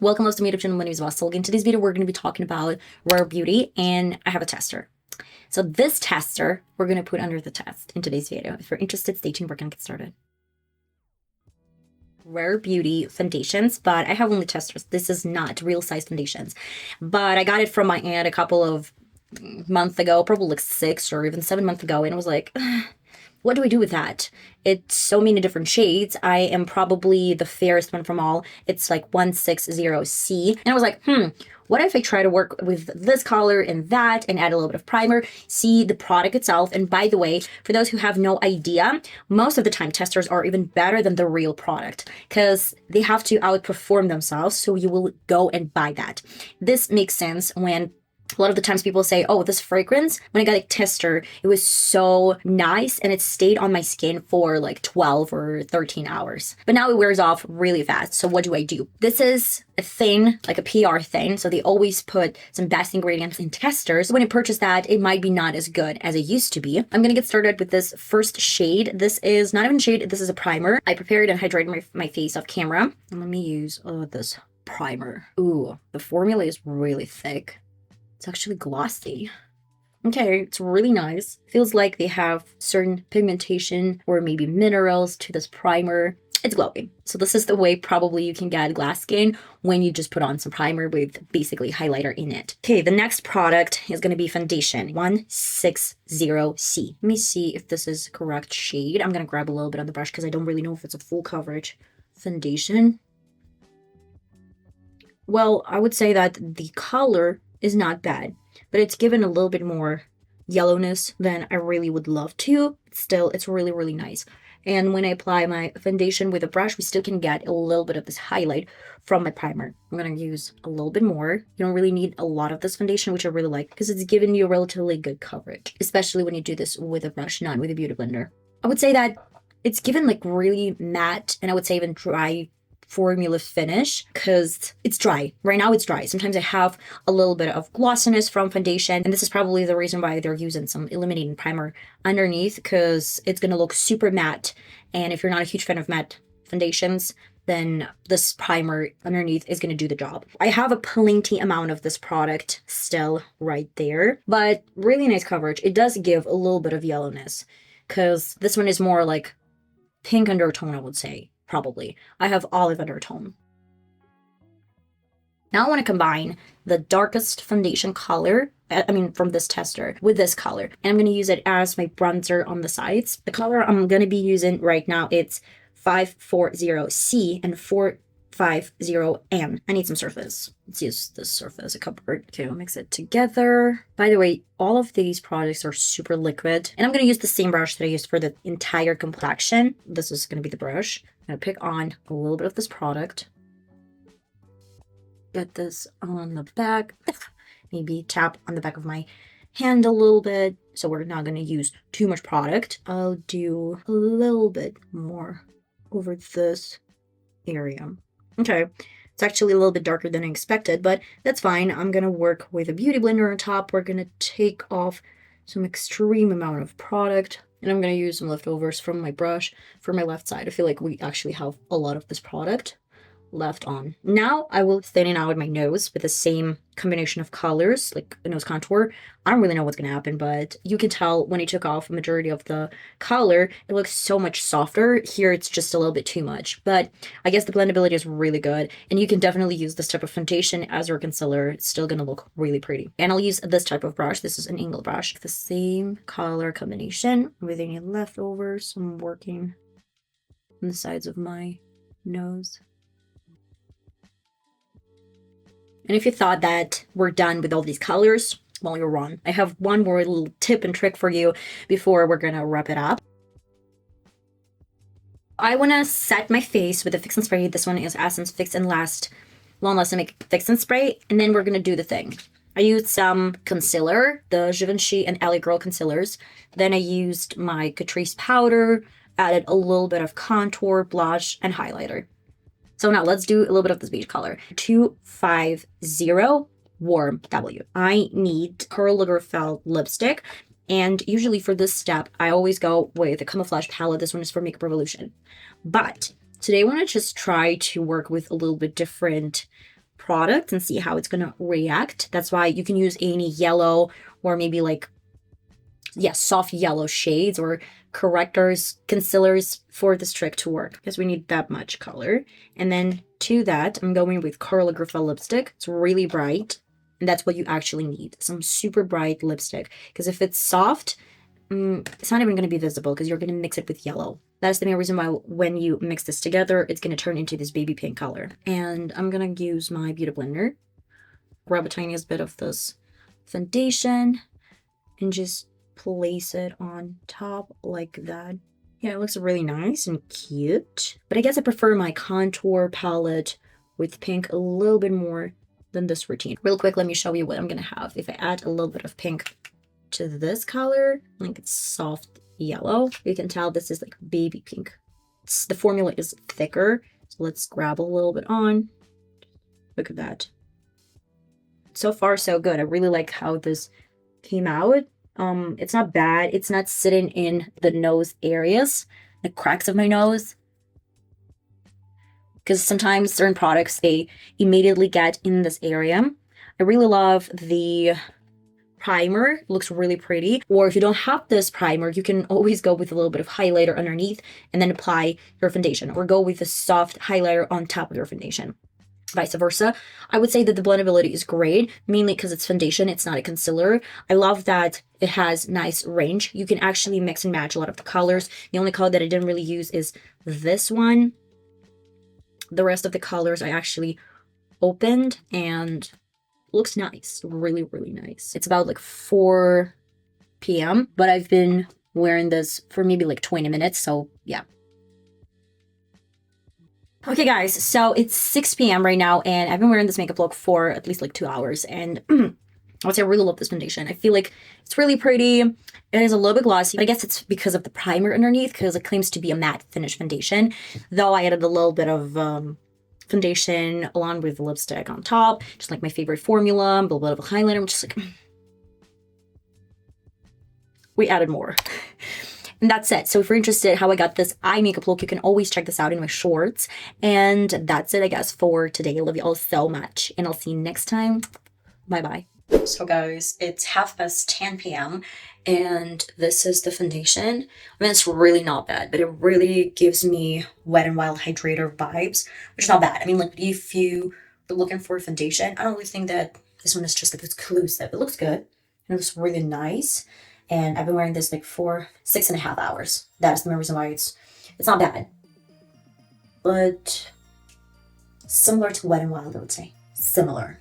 Welcome to my YouTube channel. My name is VassaOlga. In today's video, we're going to be talking about Rare Beauty, and I have a tester. So this tester, we're going to put under the test in today's video. If you're interested, stay tuned. We're going to get started. Rare Beauty foundations, but I have only testers. This is not real size foundations, but I got it from my aunt a couple of months ago, probably like 6 or even 7 months ago, and I was like, what do I do with that? It's so many different shades. I am probably the fairest one from all. It's like 160C. And I was like, what if I try to work with this color and that and add a little bit of primer, see the product itself. And by the way, for those who have no idea, most of the time testers are even better than the real product because they have to outperform themselves. So you will go and buy that. This makes sense when a lot of the times people say, oh, this fragrance, when I got a tester, it was so nice and it stayed on my skin for like 12 or 13 hours. But now it wears off really fast. So what do? This is a thing, like a PR thing. So they always put some best ingredients in testers. When you purchase that, it might be not as good as it used to be. I'm going to get started with this first shade. This is not even a shade. This is a primer. I prepared and hydrated my face off camera. And let me use this primer. Ooh, the formula is really thick. It's actually glossy. Okay, it's really nice. Feels like they have certain pigmentation or maybe minerals to this primer. It's glowing. So this is the way probably you can get glass skin when you just put on some primer with basically highlighter in it. Okay, the next product is going to be foundation 160C. Let me see if this is the correct shade. I'm going to grab a little bit on the brush because I don't really know if it's a full coverage foundation. Well, I would say that the color is not bad, but it's given a little bit more yellowness than I really would love to. Still, it's really, really nice. And when I apply my foundation with a brush, we still can get a little bit of this highlight from my primer. I'm going to use a little bit more. You don't really need a lot of this foundation, which I really like because it's giving you a relatively good coverage, especially when you do this with a brush, not with a beauty blender. I would say that it's given like really matte and I would say even dry formula finish because it's dry. Right now it's dry. Sometimes I have a little bit of glossiness from foundation, and this is probably the reason why they're using some illuminating primer underneath because it's going to look super matte. And if you're not a huge fan of matte foundations, then this primer underneath is going to do the job. I have a plenty amount of this product still right there, but really nice coverage. It does give a little bit of yellowness because this one is more like pink undertone, I would say. Probably. I have olive undertone. Now I want to combine the darkest foundation color, from this tester, with this color. And I'm going to use it as my bronzer on the sides. The color I'm going to be using right now, it's 540C and 450N. I need some surface. Let's use this surface, a cupboard. Okay, we'll mix it together. By the way, all of these products are super liquid. And I'm going to use the same brush that I used for the entire complexion. This is going to be the brush. I'm going to pick on a little bit of this product. Get this on the back. Maybe tap on the back of my hand a little bit. So we're not going to use too much product. I'll do a little bit more over this area. Okay, it's actually a little bit darker than I expected, but that's fine. I'm going to work with a beauty blender on top. We're going to take off some extreme amount of product. And I'm going to use some leftovers from my brush for my left side. I feel like we actually have a lot of this product left on. Now I will thin out my nose with the same combination of colors, like a nose contour. I don't really know what's going to happen, but you can tell when I took off a majority of the color, it looks so much softer. Here it's just a little bit too much, but I guess the blendability is really good. And you can definitely use this type of foundation as your concealer. It's still going to look really pretty. And I'll use this type of brush. This is an angle brush. The same color combination with any leftovers. I'm working on the sides of my nose. And if you thought that we're done with all these colors, well, you're wrong. I have one more little tip and trick for you before we're going to wrap it up. I want to set my face with a fix and spray. This one is Essence Fix and Last Long Lasting Fix and Spray. And then we're going to do the thing. I used some concealer, the Givenchy and LA Girl concealers. Then I used my Catrice powder, added a little bit of contour, blush, and highlighter. So now let's do a little bit of this beige color. 250 Warm W. I need Curl Felt lipstick. And usually for this step, I always go with a camouflage palette. This one is for Makeup Revolution. But today I want to just try to work with a little bit different product and see how it's gonna react. That's why you can use any yellow or maybe like, yeah, soft yellow shades or correctors, concealers for this trick to work, because we need that much color. And then to that, I'm going with Carla lipstick. It's really bright, and that's what you actually need, some super bright lipstick, because if it's soft, it's not even going to be visible because you're going to mix it with yellow. That's the main reason why when you mix this together, it's going to turn into this baby pink color. And I'm going to use my beauty blender, grab a tiniest bit of this foundation, and just place it on top like that. Yeah, it looks really nice and cute. But I guess I prefer my contour palette with pink a little bit more than this routine. Real quick, let me show you what I'm going to have. If I add a little bit of pink to this color, like it's soft yellow, you can tell this is like baby pink. The formula is thicker, so let's grab a little bit on. Look at that. So far so good. I really like how this came out. It's not bad. It's not sitting in the nose areas, the cracks of my nose, because sometimes certain products, they immediately get in this area. I really love the primer. It looks really pretty. Or if you don't have this primer, you can always go with a little bit of highlighter underneath and then apply your foundation, or go with a soft highlighter on top of your foundation. Vice versa. I would say that the blendability is great, mainly because it's foundation, it's not a concealer. I love that it has nice range. You can actually mix and match a lot of the colors. The only color that I didn't really use is this one. The rest of the colors I actually opened, and looks nice. Really, really nice. It's about like 4 p.m., but I've been wearing this for maybe like 20 minutes, so yeah. Okay guys, so it's 6 p.m. right now, and I've been wearing this makeup look for at least like 2 hours, and I would say I really love this foundation. I feel like it's really pretty. It is a little bit glossy, but I guess it's because of the primer underneath, because it claims to be a matte finish foundation, though I added a little bit of foundation along with the lipstick on top, just like my favorite formula, a little bit of a highlighter. I'm just like, we added more. And that's it. So if you're interested how I got this eye makeup look, you can always check this out in my shorts. And that's it, I guess, for today. I love you all so much, and I'll see you next time. Bye-bye. So guys, it's 10:30 p.m. and this is the foundation. I mean, it's really not bad, but it really gives me Wet n Wild Hydrator vibes, which is not bad. I mean, like, if you are looking for a foundation, I don't really think that this one is just like exclusive. It looks good, and it looks really nice. And I've been wearing this like for 6.5 hours. That's the main reason why it's not bad. But similar to Wet n Wild, I would say. Similar.